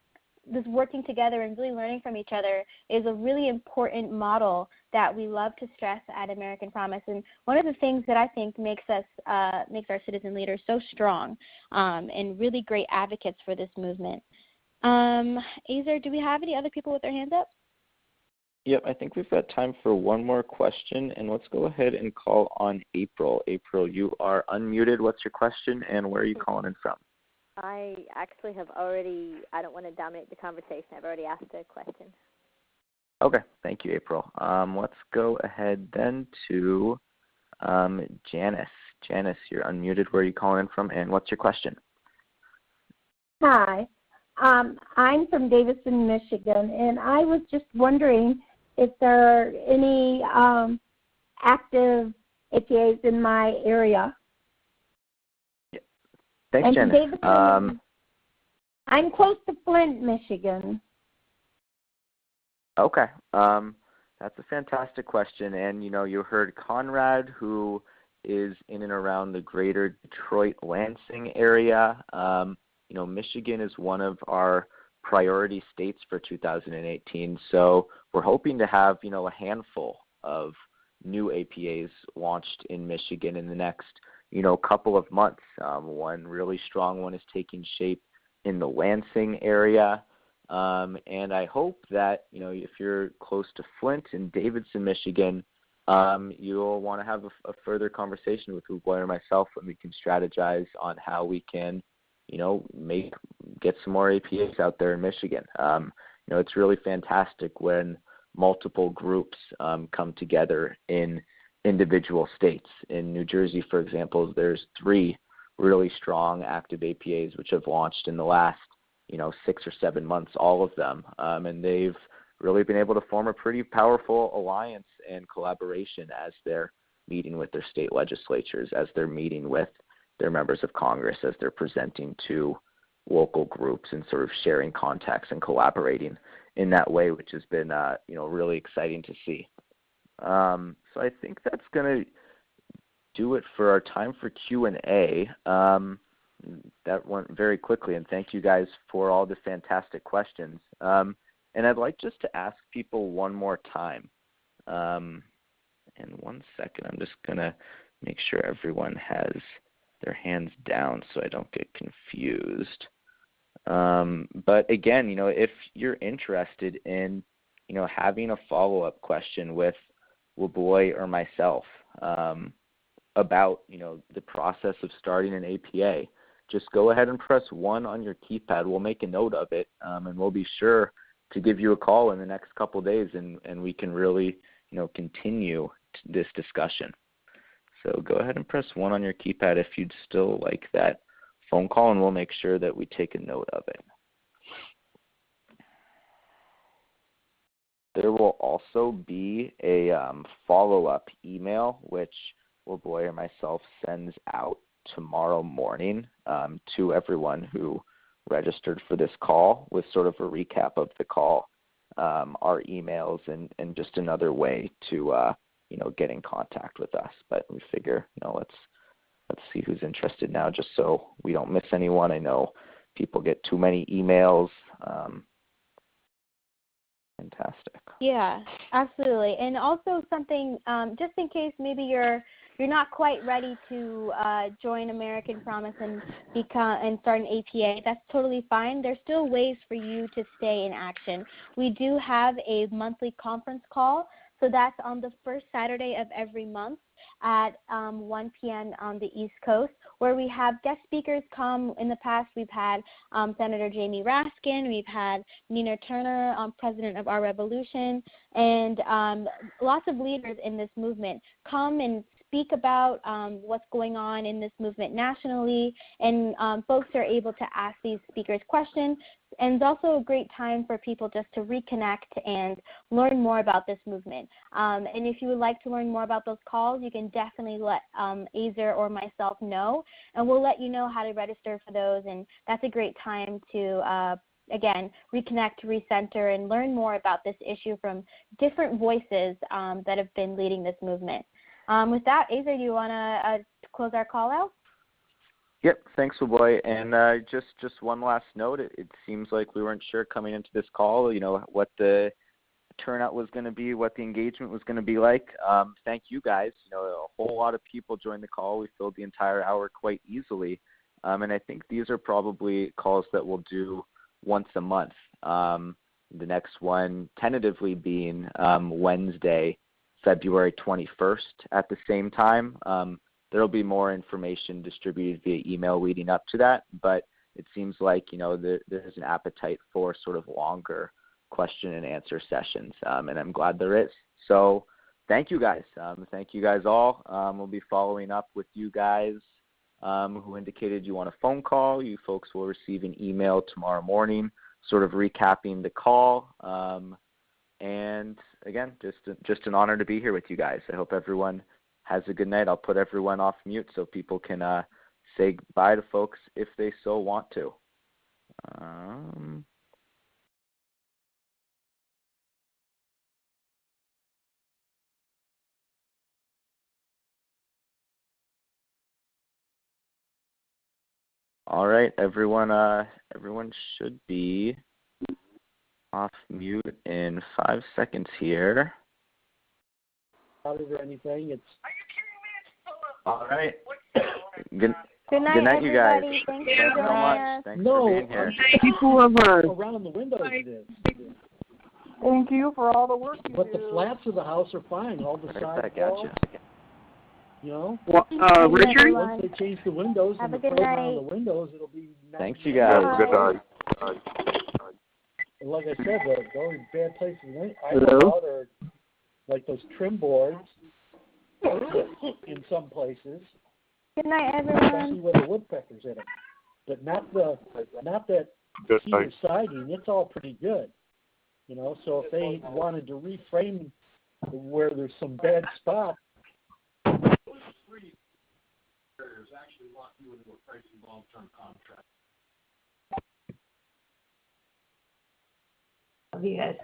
this working together and really learning from each other is a really important model that we love to stress at American Promise. And one of the things that I think makes our citizen leaders so strong and really great advocates for this movement. Azer, do we have any other people with their hands up? Yep, I think we've got time for one more question, and let's go ahead and call on April. April, you are unmuted. What's your question, and where are you calling in from? I actually have already, I don't want to dominate the conversation. I've already asked a question. Okay, thank you, April. Let's go ahead then to Janice. Janice, you're unmuted. Where are you calling in from, and what's your question? Hi. I'm from Davison, Michigan, and I was just wondering if there are any active APAs in my area. Yeah. Thanks, Janice. Davison, I'm close to Flint, Michigan. Okay. That's a fantastic question. And, you heard Conrad, who is in and around the greater Detroit-Lansing area. Michigan is one of our priority states for 2018. So we're hoping to have, a handful of new APAs launched in Michigan in the next, couple of months. One really strong one is taking shape in the Lansing area. And I hope that, if you're close to Flint and Davidson, Michigan, you'll want to have a further conversation with Uboy or myself, and we can strategize on how we can get some more APAs out there in Michigan. It's really fantastic when multiple groups come together in individual states. In New Jersey, for example, there's 3 really strong active APAs which have launched in the last, 6 or 7 months, all of them. And they've really been able to form a pretty powerful alliance and collaboration as they're meeting with their state legislatures, as they're meeting with their members of Congress, as they're presenting to local groups and sort of sharing contacts and collaborating in that way, which has been, really exciting to see. So I think that's going to do it for our time for Q&A. That went very quickly, and thank you guys for all the fantastic questions. And I'd like just to ask people one more time. And 1 second, I'm just going to make sure everyone has their hands down so I don't get confused. But again, if you're interested in, having a follow-up question with Uboy or myself about, the process of starting an APA, just go ahead and press 1 on your keypad. We'll make a note of it, and we'll be sure to give you a call in the next couple of days, and we can really, continue this discussion. So go ahead and press 1 on your keypad if you'd still like that phone call, and we'll make sure that we take a note of it. There will also be a follow-up email, which Uboy or myself sends out tomorrow morning to everyone who registered for this call, with sort of a recap of the call, our emails, and just another way to get in contact with us. But we figure, let's see who's interested now, just so we don't miss anyone. I know people get too many emails. Fantastic. Yeah, absolutely. And also something, just in case maybe you're not quite ready to join American Promise and start an APA, that's totally fine. There's still ways for you to stay in action. We do have a monthly conference call, so that's on the first Saturday of every month at 1 p.m. on the East Coast, where we have guest speakers come. In the past, we've had Senator Jamie Raskin, we've had Nina Turner, president of Our Revolution, and lots of leaders in this movement come and speak about what's going on in this movement nationally, and folks are able to ask these speakers questions. And it's also a great time for people just to reconnect and learn more about this movement. And if you would like to learn more about those calls, you can definitely let Azer or myself know, and we'll let you know how to register for those. And that's a great time to, again, reconnect, recenter, and learn more about this issue from different voices that have been leading this movement. With that, Azer, do you want to close our call out? Yep, thanks, Boy. And just one last note. It seems like we weren't sure coming into this call, what the turnout was going to be, what the engagement was going to be like. Thank you guys. A whole lot of people joined the call. We filled the entire hour quite easily. And I think these are probably calls that we'll do once a month. The next one tentatively being Wednesday, February 21st at the same time. There will be more information distributed via email leading up to that, but it seems like, there's an appetite for sort of longer question and answer sessions, and I'm glad there is. So thank you guys. Thank you guys all. We'll be following up with you guys who indicated you want a phone call. You folks will receive an email tomorrow morning sort of recapping the call. And again, just an honor to be here with you guys. I hope everyone has a good night. I'll put everyone off mute so people can say bye to folks if they so want to. All right, everyone should be off mute in 5 seconds here. Out of anything, it's. All right. Good night, you guys. everybody. Thanks Thanks for so joining much. us. Thanks for being here. People are around the windows it is. Thank you for all the work you But do. the flats of the house are fine. All the side walls. Well, Richard? Once they change the windows Have and a the good frame night. on the windows, it'll be nice. Thanks, you guys. Good night. And like I said, the only bad places I Hello? know about are like those trim boards in some places. Good night, Especially everyone. with the woodpeckers in them. But not that cedar siding. It's all pretty good. So if they wanted to reframe where there's some bad spots, actually lock you into a pricey long-term contract. Love you guys.